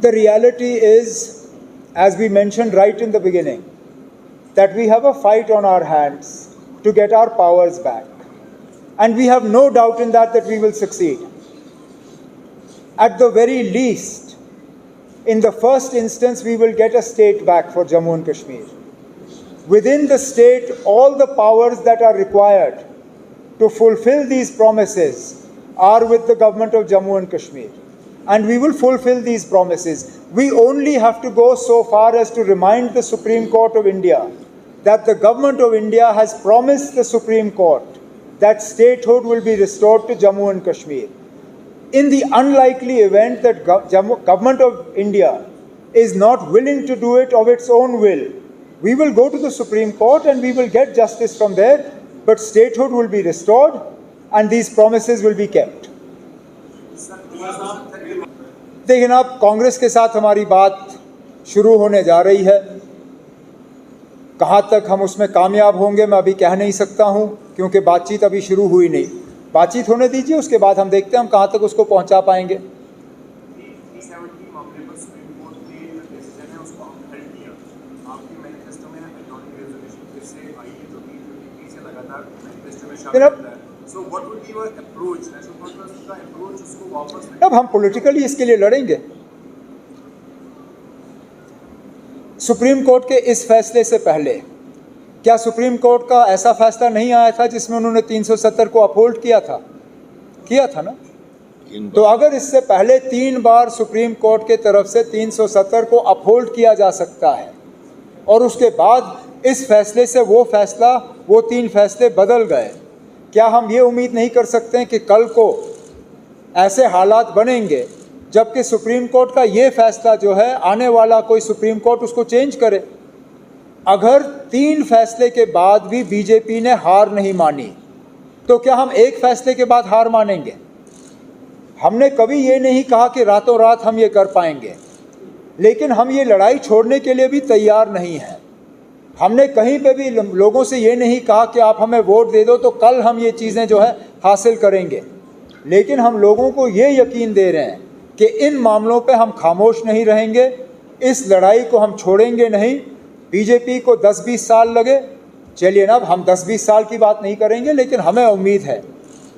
The reality is, as we mentioned right in the beginning, that we have a fight on our hands to get our powers back. And we have no doubt in that we will succeed. At the very least, in the first instance, we will get a state back for Jammu and Kashmir. Within the state, all the powers that are required to fulfill these promises are with the government of Jammu and Kashmir. And we will fulfill these promises. We only have to go so far as to remind the Supreme Court of India that the government of India has promised the Supreme Court that statehood will be restored to Jammu and Kashmir. In the unlikely event that government of India is not willing to do it of its own will, we will go to the Supreme Court and we will get justice from there, but statehood will be restored and these promises will be kept. देखिए ना, कांग्रेस के साथ हमारी बात शुरू होने जा रही है। कहाँ तक हम उसमें कामयाब होंगे मैं अभी कह नहीं सकता हूँ, क्योंकि बातचीत अभी शुरू हुई नहीं। बातचीत होने दीजिए, उसके बाद हम देखते हैं हम कहाँ तक उसको पहुँचा पाएंगे। अब हम पॉलिटिकली इसके लिए लड़ेंगे। सुप्रीम कोर्ट के इस फैसले से पहले क्या सुप्रीम कोर्ट का ऐसा फैसला नहीं आया था जिसमें उन्होंने 370 को अपहोल्ड किया था ना? तो अगर इससे पहले 3 बार सुप्रीम कोर्ट के तरफ से 370 को अपहोल्ड किया जा सकता है और उसके बाद इस फैसले से वो 3 फैसले बदल गए, क्या हम ये उम्मीद नहीं कर सकते हैं कि कल को ऐसे हालात बनेंगे जबकि सुप्रीम कोर्ट का ये फैसला जो है, आने वाला कोई सुप्रीम कोर्ट उसको चेंज करे? अगर 3 फैसले के बाद भी बीजेपी ने हार नहीं मानी, तो क्या हम एक फैसले के बाद हार मानेंगे? हमने कभी ये नहीं कहा कि रातों रात हम ये कर पाएंगे, लेकिन हम ये लड़ाई छोड़ने के लिए भी तैयार नहीं हैं। हमने कहीं पे भी लोगों से ये नहीं कहा कि आप हमें वोट दे दो तो कल हम ये चीज़ें जो है हासिल करेंगे, लेकिन हम लोगों को ये यकीन दे रहे हैं कि इन मामलों पे हम खामोश नहीं रहेंगे, इस लड़ाई को हम छोड़ेंगे नहीं। बीजेपी को 10-20 साल लगे, चलिए ना, अब हम 10-20 साल की बात नहीं करेंगे, लेकिन हमें उम्मीद है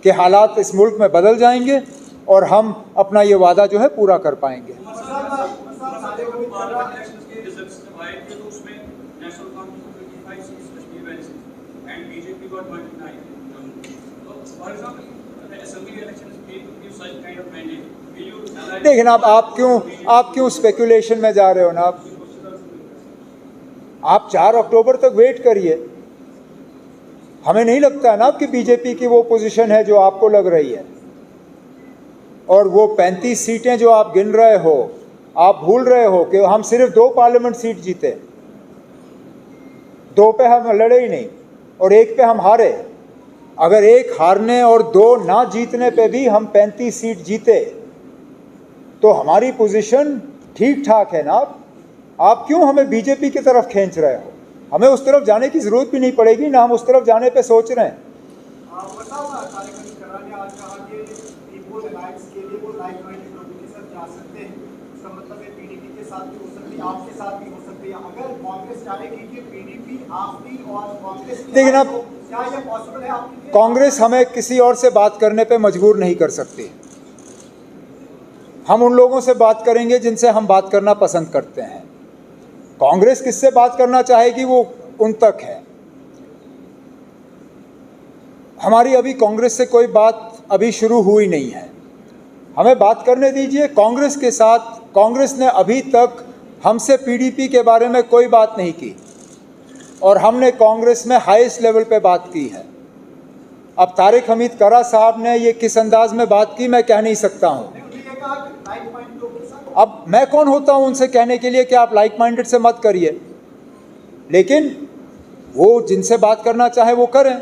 कि हालात इस मुल्क में बदल जाएंगे और हम अपना ये वादा जो है पूरा कर पाएंगे। देखिए ना, अब आप क्यों स्पेकुलेशन में जा रहे हो ना? आप 4 अक्टूबर तक वेट करिए। हमें नहीं लगता ना कि बीजेपी की वो पोजीशन है जो आपको लग रही है, और वो 35 सीटें जो आप गिन रहे हो, आप भूल रहे हो कि हम सिर्फ 2 पार्लियामेंट सीट जीते, 2 पे हम लड़े ही नहीं और 1 पे हम हारे। अगर 1 हारने और 2 ना जीतने पे भी हम 35 सीट जीते तो हमारी पोजीशन ठीक ठाक है ना। आप क्यों हमें बीजेपी की तरफ खींच रहे हो? हमें उस तरफ जाने की जरूरत भी नहीं पड़ेगी, ना हम उस तरफ जाने पे सोच रहे हैं। देखिए ना, कांग्रेस हमें किसी और से बात करने पे मजबूर नहीं कर सकती। हम उन लोगों से बात करेंगे जिनसे हम बात करना पसंद करते हैं। कांग्रेस किससे बात करना चाहेगी वो उन तक है। हमारी अभी कांग्रेस से कोई बात अभी शुरू हुई नहीं है, हमें बात करने दीजिए कांग्रेस के साथ। कांग्रेस ने अभी तक हमसे पीडीपी के बारे में कोई बात नहीं की और हमने कांग्रेस में हाईएस्ट लेवल पे बात की है। अब तारिक हमीद करा साहब ने ये किस अंदाज में बात की मैं कह नहीं सकता हूँ। अब मैं कौन होता हूँ उनसे कहने के लिए कि आप लाइक माइंडेड से मत करिए, लेकिन वो जिनसे बात करना चाहे वो करें,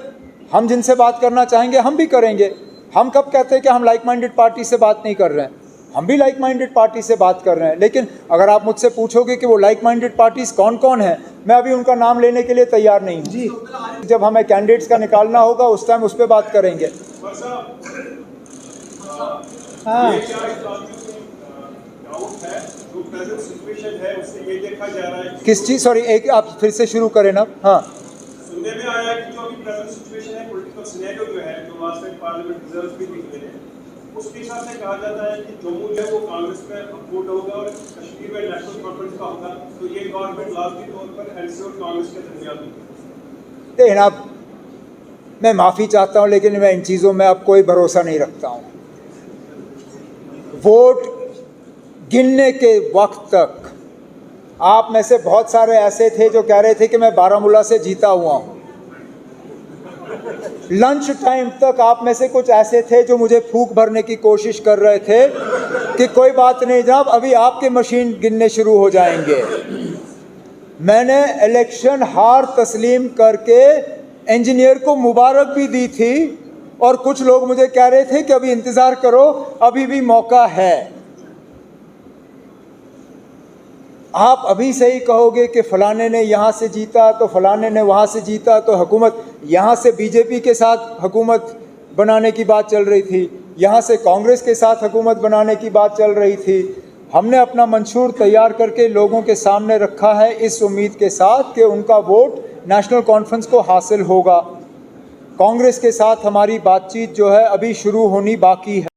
हम जिनसे बात करना चाहेंगे हम भी करेंगे। हम कब कहते हैं कि हम लाइक माइंडेड पार्टी से बात नहीं कर रहे हैं? हम भी लाइक माइंडेड पार्टी से बात कर रहे हैं। लेकिन अगर आप मुझसे पूछोगे कि वो लाइक माइंडेड पार्टीज कौन कौन है, मैं अभी उनका नाम लेने के लिए तैयार नहीं हूँ जी। जब हमें कैंडिडेट्स का निकालना होगा उस टाइम उस पर बात करेंगे। हाँ डाउट है, जो प्रेजेंट सिचुएशन है उससे ये देखा जा रहा है किस चीज़, सॉरी एक आप फिर से शुरू करें ना। हाँ, सुनने में आया है कि जो अभी प्रेजेंट सिचुएशन है, पॉलिटिकल सिनेरियो जो है, जो लास्ट टाइम पार्लियामेंट रिजल्ट्स भी दिख रहे हैं, उसके हिसाब से कहा जाता है कि जम्मू जो है वो कांग्रेस में वोट होगा और कश्मीर में नेशनल कॉन्फ्रेंस का होगा, तो ये गवर्नमेंट लाजमी तौर पर एनसी और कांग्रेस के दरमियान होगी। लेकिन अब मैं माफ़ी चाहता हूँ, लेकिन मैं इन चीज़ों में अब कोई भरोसा नहीं रखता हूँ। वोट गिनने के वक्त तक आप में से बहुत सारे ऐसे थे जो कह रहे थे कि मैं बारामूला से जीता हुआ हूँ। लंच टाइम तक आप में से कुछ ऐसे थे जो मुझे फूंक भरने की कोशिश कर रहे थे कि कोई बात नहीं जनाब, अभी आपके मशीन गिनने शुरू हो जाएंगे। मैंने इलेक्शन हार तस्लीम करके इंजीनियर को मुबारक भी दी थी और कुछ लोग मुझे कह रहे थे कि अभी इंतज़ार करो, अभी भी मौका है। आप अभी से ही कहोगे कि फलाने ने यहाँ से जीता तो फलाने ने वहाँ से जीता, तो हुकूमत यहाँ से बीजेपी के साथ हुकूमत बनाने की बात चल रही थी, यहाँ से कांग्रेस के साथ हुकूमत बनाने की बात चल रही थी। हमने अपना मंशूर तैयार करके लोगों के सामने रखा है इस उम्मीद के साथ कि उनका वोट नेशनल कॉन्फ्रेंस को हासिल होगा। कांग्रेस के साथ हमारी बातचीत जो है अभी शुरू होनी बाकी है।